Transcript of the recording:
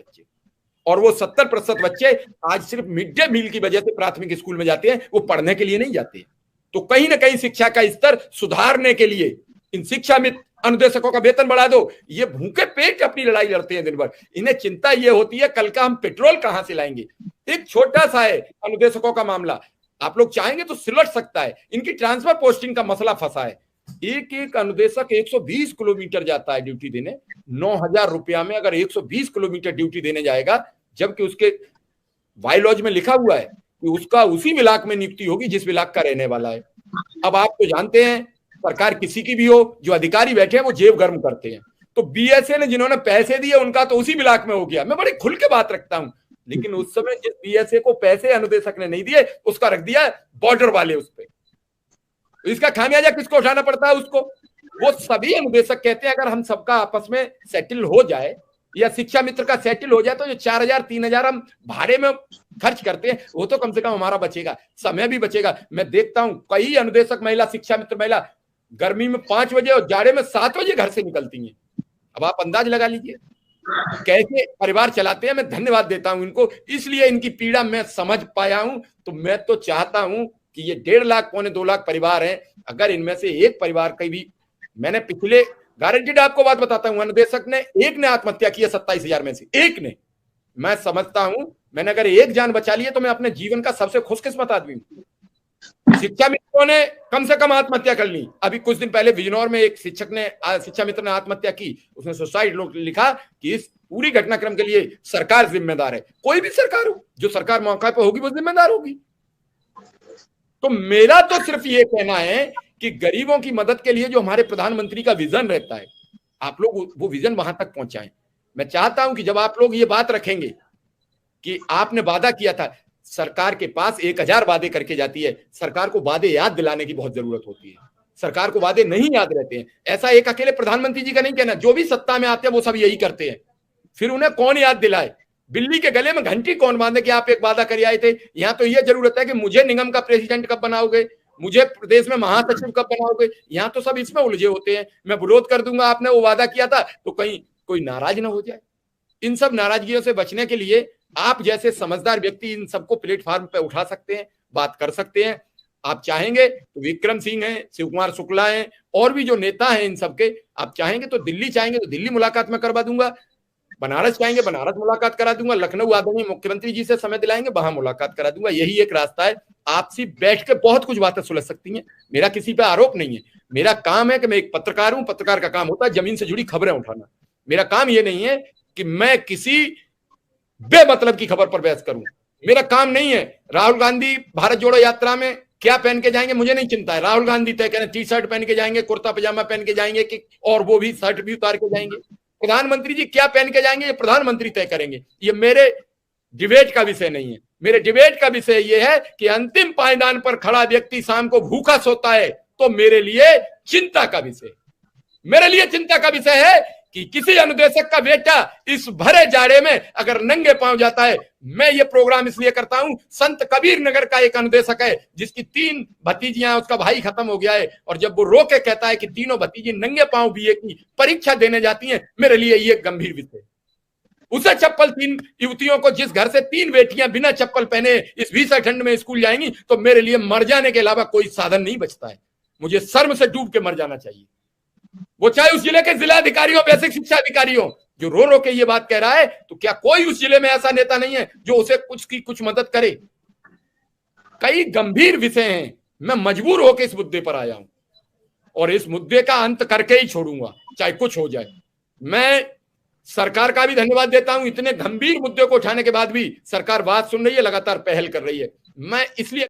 बच्चे, और वो 70% बच्चे आज सिर्फ मिड डे मील की वजह से प्राथमिक स्कूल में जाते हैं, वो पढ़ने के लिए नहीं जाते हैं। तो कहीं ना कहीं शिक्षा का स्तर सुधारने के लिए इन शिक्षा मित्र अनुदेशकों का वेतन बढ़ा दो। ये भूखे पेट अपनी लड़ाई लड़ते हैं दिन भर, इन्हें चिंता ये होती है कल का हम पेट्रोल कहां से लाएंगे। एक छोटा सा है अनुदेशकों का मामला, आप लोग चाहेंगे तो सिलट सकता है। इनकी ट्रांसफर पोस्टिंग का मसला फंसा है। एक एक अनुदेशक 120 किलोमीटर जाता है ड्यूटी देने, 9,000 रुपया में अगर 120 किलोमीटर ड्यूटी देने जाएगा, जबकि उसके बायोलॉजी में लिखा हुआ है कि उसका उसी विलाक में नियुक्ति होगी जिस विलाक का रहने वाला है। अब आप तो जानते हैं सरकार किसी की भी हो, जो अधिकारी बैठे हैं वो जेब गर्म करते हैं। तो बीएसए ने जिन्होंने पैसे दिए उनका तो उसी विलाक में हो गया। मैं बड़ी खुल के बात रखता हूं, लेकिन उस समय जिस बीएसए को पैसे अनुदेशक ने नहीं दिए उसका रख दिया बॉर्डर वाले उस पर। इसका खामियाजा किसको उठाना पड़ता है? उसको। वो सभी अनुदेशक कहते हैं अगर हम सबका आपस में सेटल हो जाए या शिक्षा मित्र का सेटल हो जाए तो जो 4,000 3,000 हम भाड़े में खर्च करते हैं वो तो कम से कम हमारा बचेगा, समय भी बचेगा। मैं देखता हूं कई अनुदेशक महिला, शिक्षा मित्र महिला गर्मी में 5 बजे और जाड़े में 7 बजे घर से निकलती हैं। अब आप अंदाज लगा लीजिए कैसे परिवार चलाते हैं। मैं धन्यवाद देता हूं इनको, इसलिए इनकी पीड़ा मैं समझ पाया हूं। तो मैं तो चाहता हूं कि ये 1.5 लाख 2.25 लाख परिवार हैं, अगर इनमें से एक परिवार का भी, मैंने पिछले गारंटीड आपको बात बताता हूं, अनुदेशक ने एक ने आत्महत्या की है 27,000 में से एक ने। मैं समझता हूं मैंने अगर एक जान बचा ली है तो मैं अपने जीवन का सबसे खुशकिस्मत आदमी हूं। शिक्षा मित्रों ने कम से कम आत्महत्या कर ली। अभी कुछ दिन पहले बिजनौर में एक शिक्षा मित्र ने आत्महत्या की, उसने सुसाइड नोट लिखा कि इस पूरी घटनाक्रम के लिए सरकार जिम्मेदार है। कोई भी सरकार हो, जो सरकार मौका पर होगी वो जिम्मेदार होगी। तो मेरा तो सिर्फ ये कहना है कि गरीबों की मदद के लिए जो हमारे प्रधानमंत्री का विजन रहता है, आप लोग वो विजन वहां तक पहुंचाएं। मैं चाहता हूं कि जब आप लोग ये बात रखेंगे कि आपने वादा किया था, सरकार के पास 1,000 वादे करके जाती है, सरकार को वादे याद दिलाने की बहुत जरूरत होती है। सरकार को वादे नहीं याद रहते हैं। ऐसा एक अकेले प्रधानमंत्री जी का नहीं कहना, जो भी सत्ता में आते हैं वो सब यही करते हैं। फिर उन्हें कौन याद दिलाए? बिल्ली के गले में घंटी कौन बांधे कि आप एक वादा कर आए थे? यहां तो यह जरूरत है कि मुझे निगम का प्रेसिडेंट कब बनाओगे, मुझे प्रदेश में महासचिव कब बनाओगे। यहां तो सब इसमें उलझे होते हैं। मैं विरोध कर दूंगा, आपने वो वादा किया था, तो कहीं कोई नाराज ना हो जाए। इन सब नाराजगियों से बचने के लिए आप जैसे समझदार व्यक्ति इन सबको प्लेटफॉर्म पे उठा सकते हैं, बात कर सकते हैं। आप चाहेंगे तो विक्रम सिंह हैं, शिव कुमार शुक्ला हैं, और भी जो नेता हैं इन सबके, आप चाहेंगे तो दिल्ली, चाहेंगे तो दिल्ली मुलाकात में करवा दूंगा, बनारस चाहेंगे बनारस मुलाकात करा दूंगा, लखनऊ आदरणीय मुख्यमंत्री जी से समय दिलाएंगे, वहां मुलाकात करा दूंगा। यही एक रास्ता है। आपसी बैठ के बहुत कुछ बातें सुलझ सकती हैं। मेरा किसी पे आरोप नहीं है। मेरा काम है कि मैं एक पत्रकार हूं, पत्रकार का काम होता है जमीन से जुड़ी खबरें उठाना। मेरा काम यह नहीं है कि मैं किसी बेमतलब की खबर पर बहस करूं। मेरा काम नहीं है। राहुल गांधी भारत जोड़ो यात्रा में क्या पहन के जाएंगे मुझे नहीं चिंता है। राहुल गांधी तय करें, टी शर्ट पहन के जाएंगे, कुर्ता पजामा पहन के जाएंगे कि और वो भी शर्ट भी उतार के जाएंगे। प्रधानमंत्री जी क्या पहन के जाएंगे ये प्रधानमंत्री तय करेंगे। ये मेरे डिबेट का विषय नहीं है। मेरे डिबेट का विषय यह है कि अंतिम पायदान पर खड़ा व्यक्ति शाम को भूखा सोता है तो मेरे लिए चिंता का विषय, मेरे लिए चिंता का विषय है कि किसी अनुदेशक का बेटा इस भरे जाड़े में अगर नंगे पांव जाता है। मैं ये प्रोग्राम इसलिए करता हूं, संत कबीर नगर का एक अनुदेशक है जिसकी 3 भतीजियां, उसका भाई खत्म हो गया है, और जब वो रो के कहता है कि तीनों भतीजी नंगे पांव बीए की परीक्षा देने जाती हैं, मेरे लिए ये गंभीर विषय। उसे चप्पल 3 युवतियों को, जिस घर से 3 बेटियां बिना चप्पल पहने इस भीषण ठंड में स्कूल जाएंगी, तो मेरे लिए मर जाने के अलावा कोई साधन नहीं बचता है। मुझे शर्म से डूब के मर जाना चाहिए। वो चाहे उस जिले के जिलाधिकारी हो, बेसिक शिक्षा अधिकारी हो, जो रो रो के ये बात कह रहा है, तो क्या कोई उस जिले में ऐसा नेता नहीं है जो उसे कुछ मदद करे? कई गंभीर विषय हैं। मैं मजबूर होकर इस मुद्दे पर आया हूं और इस मुद्दे का अंत करके ही छोड़ूंगा, चाहे कुछ हो जाए। मैं सरकार का भी धन्यवाद देता हूं, इतने गंभीर मुद्दे को उठाने के बाद भी सरकार बात सुन रही है, लगातार पहल कर रही है। मैं इसलिए